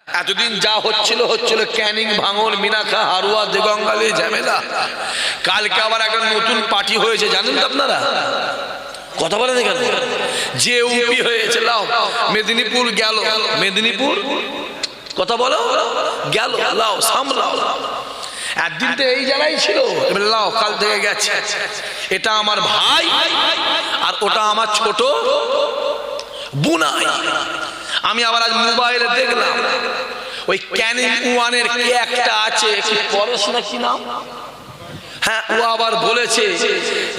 এতদিন যা হচ্ছিল হচ্ছিল, ক্যানিং, ভাঙন, মিনাখা, হারুয়া, দেগঙ্গালি, ঝামেলা। কালকে আবার একটা নতুন পার্টি হয়েছে, জানেন তো আপনারা? কথা বলেন কেন? যে ইউপি হয়েছে, লাও মেদিনীপুর গেল, মেদিনীপুর কথা বলো গেল, লাও সামলাও। একদিন তো এই জায়গায় ছিল, এবার লাও কাল থেকে গেছে। এটা আমার ভাই আর ওটা আমার ছোট বুনাই। আমি আবার আজ মোবাইলে দেখলাম ওই ক্যানিং ওয়ানের কে একটা আছে, পড়াশোনা কি নাম, হ্যাঁ, ও আবার বলেছে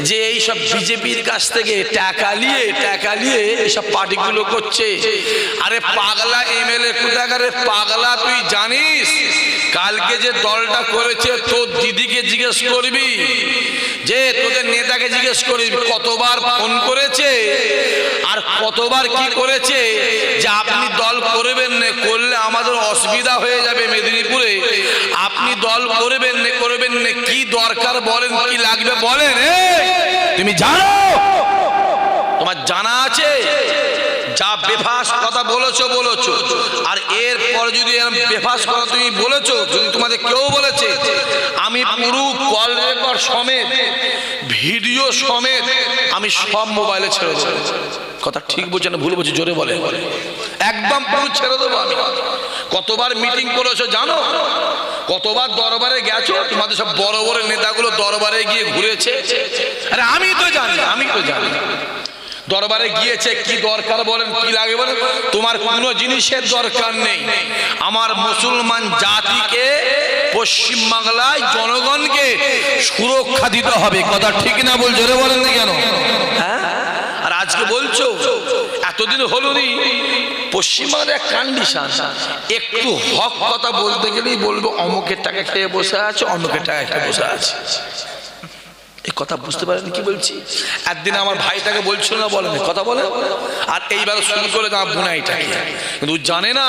যে এইসব বিজেপির কাছ থেকে টাকা নিয়ে এইসব পার্টিগুলো করছে। আরে পাগলা এমএলএ কোথাকারে পাগলা, তুই জানিস কালকে যে দলটা করেছে তোর দিদিকে জিজ্ঞেস করবি, যে তোদের নেতাকে জিজ্ঞেস করবি কতবার ফোন করেছে আর কতবার কি করেছে যে আপনি দল করবেন না, করলে আমাদের অসুবিধা হয়ে যাবে মেদিনীপুরে, আপনি দল করবেন না, কি দরকার বলেন, কি লাগবে বলেন। তুমি জানো, তোমার জানা আছে যা বেফাস কথা বলেছো, আর এরপর যদি বেফাস কথা তুমি বলেছো, যদি তোমাদের কেউ বলেছে, আমি পুরো কল রেকর্ড সমেত, ভিডিও সমেত আমি সব মোবাইলে ছেড়ে দেবো। কথা ঠিক বলছে না ভুল বলছে? জোরে বলে। একদম পুরো ছেড়ে দেবো আমি। কতবার মিটিং করেছো জানো, কতবার দরবারে গেছো, তোমাদের সব বড় বড় নেতাগুলো দরবারে গিয়ে ঘুরেছে। আরে আমি তো জানি দরবারে গিয়েছে, কি দরকার বলেন, কি লাগে বলেন। তোমার কোনো জিনিসের দরকার নেই। আমার মুসলমান জাতিকে, পশ্চিম বাংলায় জনগণকে সুরক্ষা দিতে হবে। কথা ঠিক না বল? জোরে বলেন না কেন? হ্যাঁ, আর আজকে বলছো এতদিন হলো নি, পশ্চিমবাংলার এক কন্ডিশন, একটু হক কথা বলতে গেলেই বলবো অমুকের টাকা খেয়ে বসে আছে, অমুকের টাকা খেয়ে বসে আছে। এই কথা বুঝতে পারেন কি বলছি? একদিন আমার ভাইটাকে বলছিল না, বলেন কথা বলে, আর এইবার শুরু করে আমার বুনাইটাকে। কিন্তু জানে না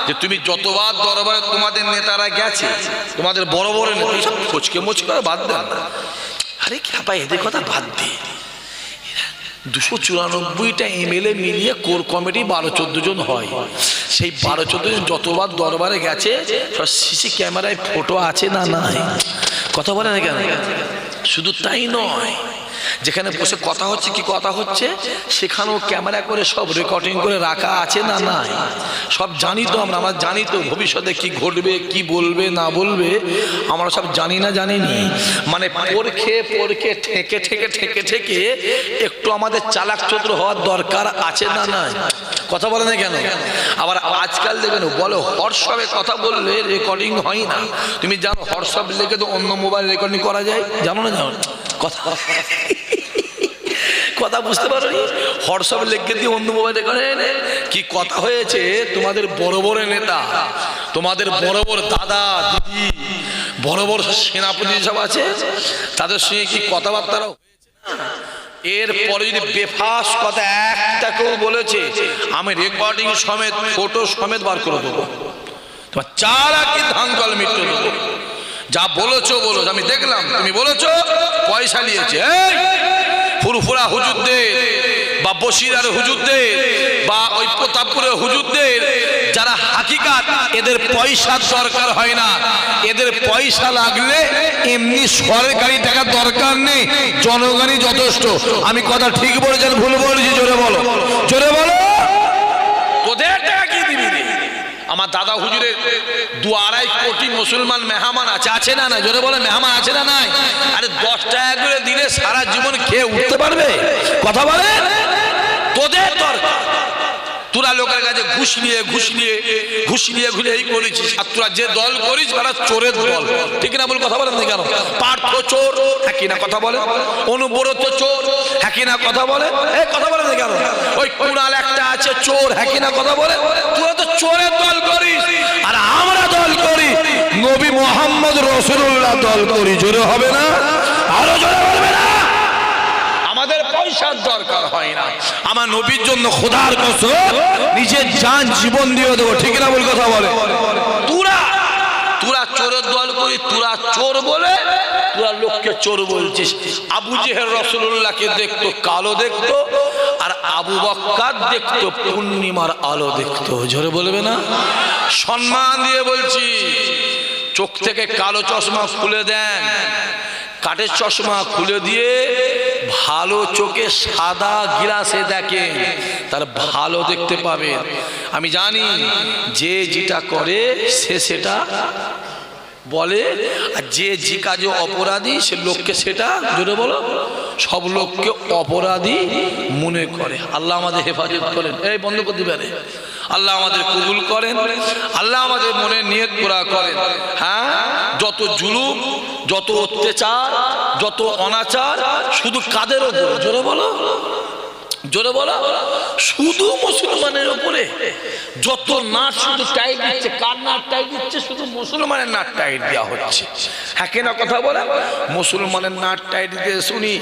যে তুমি যতবার দরবারে তোমাদের নেতারা গেছে, তোমাদের বড় বড় নেতা সব ফচকে মচকে বাদ দেন না। আরে খ্যাপা, এদের কথা বাদ দে। 294টা এমএলএ মিলিয়ে কোর কমিটি 12-14 জন হয়। সেই 12-14 জন যতবার দরবারে গেছে সব সিসি ক্যামেরায় ফটো আছে না নাই? কথা বলে না কেন? শুধু তাই নয়, যেখানে বসে কথা হচ্ছে, কি কথা হচ্ছে, সেখানেও ক্যামেরা করে সব রেকর্ডিং করে রাখা আছে না নাই? সব জানি তো আমরা জানি তো ভবিষ্যতে কি ঘটবে, কি বলবে না বলবে, আমরা সব জানি না জানিনি। মানে পরখে ঠেকে একটু আমাদের চালাক চতুর হওয়ার দরকার আছে না নাই? কথা বলে না কেন? আবার আজকাল দেখবেন বলে হোয়াটসঅ্যাপে কথা বললে রেকর্ডিং হয় না। তুমি জানো হোয়াটসঅ্যাপ লেগে তো অন্য মোবাইল রেকর্ডিং করা যায়, জানো না? জানো কথা বুঝতে পারো? হোয়াটসঅ্যাপ লেগে দিয়ে অন্য মোবাইল রেকর্ডিং। কি কথা হয়েছে, তোমাদের বড় বড় নেতা, তোমাদের বড় বড় দাদা দিদি, বড় বড় সেনাপতি সব আছে, তাদের সঙ্গে কি কথাবার্তারাও এরপরে যদি বেফাস কথা একটা কেউ বলেছে, আমি রেকর্ডিং সমেত ফটো সমেত বার করে দেবো। তোমার চারা কি ধাঙ্গল মৃত্যু দেবো। যা বলেছো বলো, আমি দেখলাম তুমি বলেছো পয়সা নিয়েছে। ফুরফুরা হুজুরদের বা বসিরার হুজুরদের বা ওই প্রতাপপুরের হুজুরদের যারা হাকিকাত, এদের পয়সার দরকার হয় না। এদের পয়সা লাগলে এমনি সরকারি টাকা দরকার নেই, জনগণই যথেষ্ট। আমি কথা ঠিক বলেছেন ভুল বলেছি? জোরে বলো, জোরে বলো। তোদের টাকা কি দিবি? আমার দাদা হুজুরের 2-2.5 কোটি মুসলমান মেহমান আছে না না? জোরে বলে, মেহমান আছে না নাই? আরে 10 টাকা করে দিলে সারা জীবন খেয়ে উঠতে পারবে? কথা বলে। তোদের দরকার, তোরা লোকের কাছে ঘুষ নিয়ে এই করেছিস। আর তোরা যে দল করিস তারা চোরের দল, ঠিক না বল? কথা বলেন না কেন? পার্থ চোর, হ্যাঁ কি না কথা বলে? অনুব্রত চোর, হ্যাঁ কি না কথা বলে? কথা বলেন না কেন? ওই কুণাল একটা আছে চোর, হ্যাঁ কি না কথা বলে? তোরা তো চোরের দল করিস, আর আমরা দল করি নবী মোহাম্মদ রাসূলুল্লাহ দল করি। জোরে হবে না? আরো জোরে বলবে না? আমাদের পয়সার দরকার হয় না। আমার নবীর জন্য খোদার কসম নিজের জান জীবন দিয়ে দেবো, ঠিক না বল? কথা বলে। তোরা চোরের দল করিস, তোরা চোর বলে তোরা লোককে চোর বলছিস। আবু জেহেল রাসূলুল্লাহকে দেখতো কালো দেখতো, আর আবু বকর দেখতো পূর্ণিমার আলো দেখতো। জোরে বলবে না? সম্মান দিয়ে বলছি, চোখ থেকে কালো চশমা খুলে দেন, কাঠের চশমা খুলে দিয়ে ভালো চোখে সাদা গিলাসে দেখেন, তার ভালো দেখতে পাবেন। আমি জানি যে যেটা করে সে সেটা বলে, আর যে যে কাজে অপরাধী সে লোককে সেটা জোরে বলো সব লোককে অপরাধী মনে করে। আল্লাহ আমাদের হেফাজত করেন। এই বন্ধ করে দিবেন। আল্লাহ আমাদের কবুল করেন, আল্লাহ আমাদের মনে নিয়ত পুরা করেন। হ্যাঁ, যত জুলুম, যত অত্যাচার, যত অনাচার শুধু কাদের উপর? জোরে বলো, জোরে বলো, শুধু মুসলমানের উপরে। যত নাট শুধু টাইট দিচ্ছে, কার নাট টাইট দিচ্ছে? শুধু মুসলমানের নাট টাইট দেওয়া হচ্ছে। হ্যাঁ কেনা কথা বলে, মুসলমানের নাট টাইট দিয়ে শুনি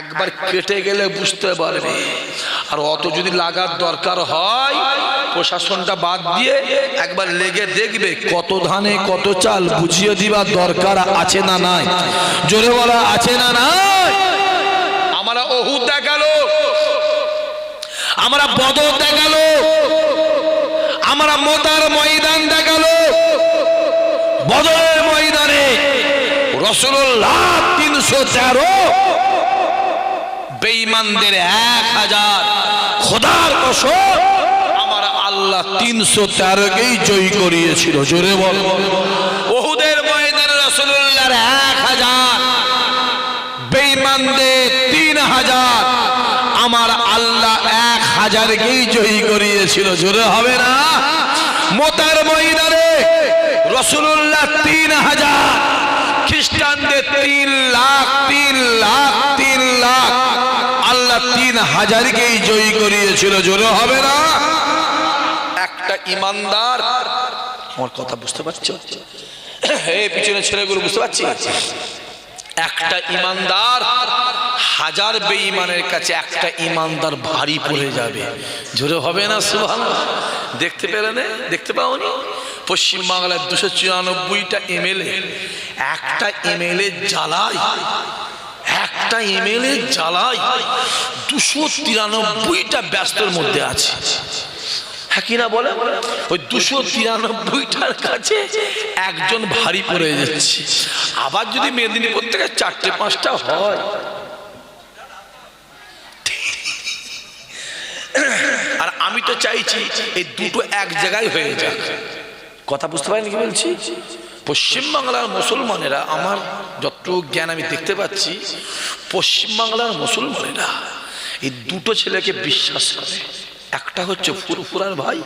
একবার কেটে গেলে বুঝতে পারবে। আর অত যদি লাগার দরকার হয় প্রশাসনটা বাদ দিয়ে একবার লেগে দেখবে কত ধানে কত চাল, বুঝিয়ে দিবার দরকার আছে না নাই? জোরে বলা আছে না নাই? আমরা উহুদ দেখালো, আমরা বদর দেখালো, আমরা মোতার ময়দান দেখালো। বদরের ময়দানে রাসূলুল্লাহ 313, বেঈমানদের 1000। খোদার কসম আমার আল্লাহ 313কেই জয় করিয়েছিল। জোরে বল। উহুদের ময়দানে রাসূলুল্লাহর 1000, বেঈমানদের 3000, আমার আল্লাহ 1000কেই জয়ী করিয়েছিল। জোরে হবে না? মোতার ময়দানে রাসূলুল্লাহ 3000, খ্রিস্টানদের 3 লাখ, 3 লাখ, 3 লাখ, আল্লাহ 3000কেই জয়ী করিয়েছিল। জোরে হবে না? একটা ইমানদার, আমার কথা বুঝতে পারছো? এই পিছনে ছেলেগুলো বুঝতে পারছি? একটা ইমানদার 1000 বেঈমানের কাছে একটা ইমানদার ভারী পড়ে যাবে। জোরে হবে না? সুবহানাল্লাহ। দেখতে পেলে না? দেখতে পাওনি? পশ্চিমবাংলার 294টা এমএলএ, একটা এমএলএ জ্বালায়, একটা এমএলএ জ্বালায় 293টা ব্যস্তর মধ্যে আছে। হ্যাঁ কিনা বলে? ওই 293টার কাছে একজন ভারী পড়ে যাচ্ছে। আবার যদি মেদিনীপুর থেকে 4-5টা হয়, আর আমি তো চাইছি এই দুটো এক জায়গায় হয়ে যাক। কথা বুঝতে পারেন কি বলছি? পশ্চিমবাংলার মুসলমানেরা, আমার যতটুকু জ্ঞান আমি দেখতে পাচ্ছি, পশ্চিমবাংলার মুসলমানেরা এই দুটো ছেলেকে বিশ্বাস করে। একটা হচ্ছে ফুরফুরার ভাই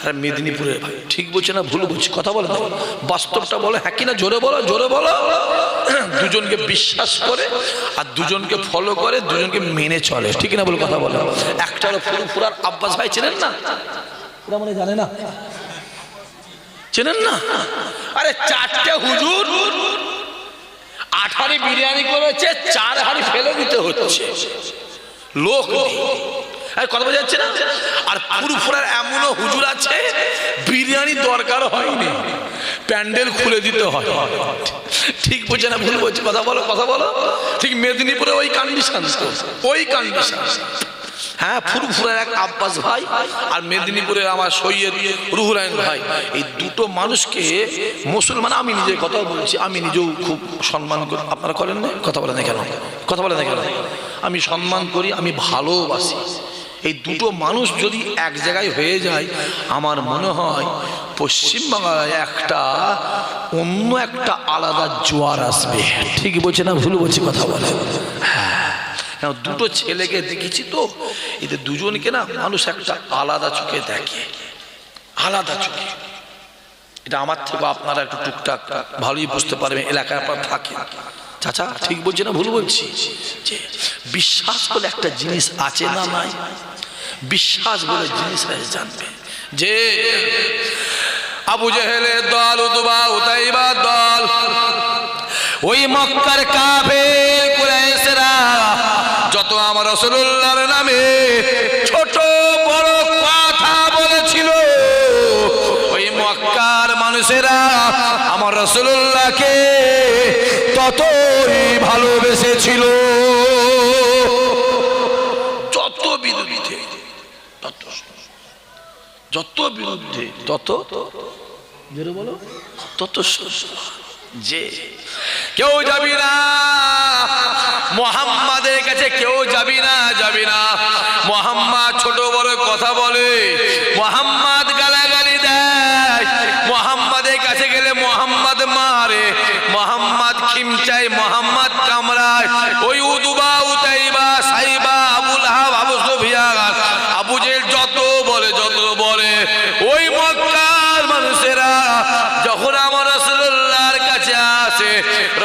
আর মেদিনীপুরের ভাই। ঠিক বলছে না ভুল বলছি? কথা বলে দাও, বাস্তবটা বলে। হ্যাঁ কিনা? জোরে বলো, জোরে বলো। দুজনকে বিশ্বাস করে আর দুজনকে ফলো করে, দুজনকে মেনে চলে। ঠিক না বলে কথা বলে। একটা হলো ফুরফুরার আব্বাস ভাই, চেনেন না? ওরা মনে জানে না, চেনেন না? আরে 4টে হুজুর 8 হাঁড়ি বিরিয়ানি করেছে, 4 হাঁড়ি ফেলে দিতে হচ্ছে, লোক নেই। কথা বোঝা যাচ্ছে না? আর ফুরফুরার এমনও হুজুর আছে বিরিয়ানি দরকার হয়নি, প্যান্ডেল খুলে দিতে হয়। ঠিক বলছে না ভুল বলছে? কথা বলো, কথা বলো। ঠিক মেদিনীপুরে ওই কন্ডিশন, ওই কন্ডিশন। হ্যাঁ, ফুরফুরার এক আব্বাস ভাই আর মেদিনীপুরের আমার সৈয়দ রুহুল আইন ভাই, এই দুটো মানুষকে মুসলমান, আমি নিজে কথা বলছি, আমি নিজেও খুব সম্মান করি। আপনারা করেন না? কথা বলেন না কেন? কথা বলেন না কেন? আমি সম্মান করি, আমি ভালোবাসি। এই দুটো মানুষ যদি এক জায়গায় হয়ে যায়, আমার মনে হয় পশ্চিমবাংলায় একটা অন্য একটা আলাদা জোয়ার আসবে। ঠিক বলছে না ভুল বলছি? কথা বলে। হ্যাঁ, দুটো ছেলেকে দেখেছি তো, এদের দুজনকে না মানুষ একটা আলাদা চোখে দেখে, আলাদা চোখে। এটা আমার থেকে আপনারা একটু টুকটাক ভালোই বুঝতে পারবেন, এলাকার পর থাকে। চাচা ঠিক বলছে না ভুল বলছি? যে বিশ্বাস বলে একটা জিনিস আছে না নাই? বিশ্বাস বলে জিনিস জানবে যে আবু জেহেলের দল, উতবা উতাইবার দল, ওই মক্কার কাফের কুরাইশরা যত আমার রাসূলুল্লাহর নামে ছোট বড় কথা বলেছিল, ওই মক্কার মানুষ মানুষেরা আমার রাসূলুল্লাহকে ততই ভালোবেসেছিল। যত বিরুদ্ধে যত বিরুদ্ধে তত জোরে বলো, তত যে কেউ যাবি না মুহাম্মাদের কাছে, কেউ যাবি না, যাবি না। মুহাম্মদ ছোট বড় কথা বলে, মুহাম্মদ গালাগালি দেয়, মুহাম্মাদের কাছে গেলে মুহাম্মদ মারে, মুহাম্মদ খিমচায়, মুহাম্মদ কামড়ায়। ওই উদবা উতাইবা সাইবা আবু লাহাব আবু সুফিয়ান আবু জেহেল যত বলে, যত বলে, ওই মক্কার মানুষেরা যখন আমার রাসূলুল্লাহর কাছে আসে,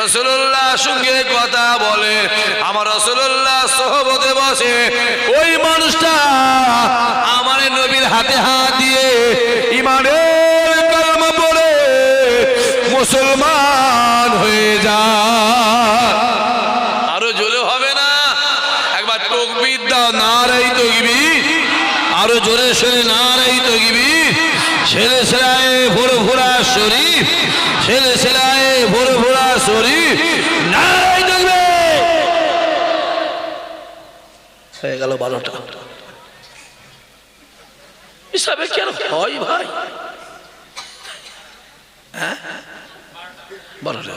রাসূলুল্লাহর সঙ্গে কথা বলে, আমার রাসূলুল্লাহ সোহবতে বসে, ওই মানুষটা আমার নবীর হাতে হাত দিয়ে ঈমানের কালেমা পড়ে মুসলমান হয়ে যায়। আরো জোরে হবে না? একবার তাকবীর দাও, নারে তাকবীর। আরো জোরে শুনে নারে তাকবীর। ছেলে ছেলায় ফুরফুরা শরীফ, ছেলে ছেলায় ফুরফুরা শরীফ, নারে তাকবীর। হয়ে গেল 12টা। হিসাবে কেন হয় ভাই? হ্যাঁ 12টা।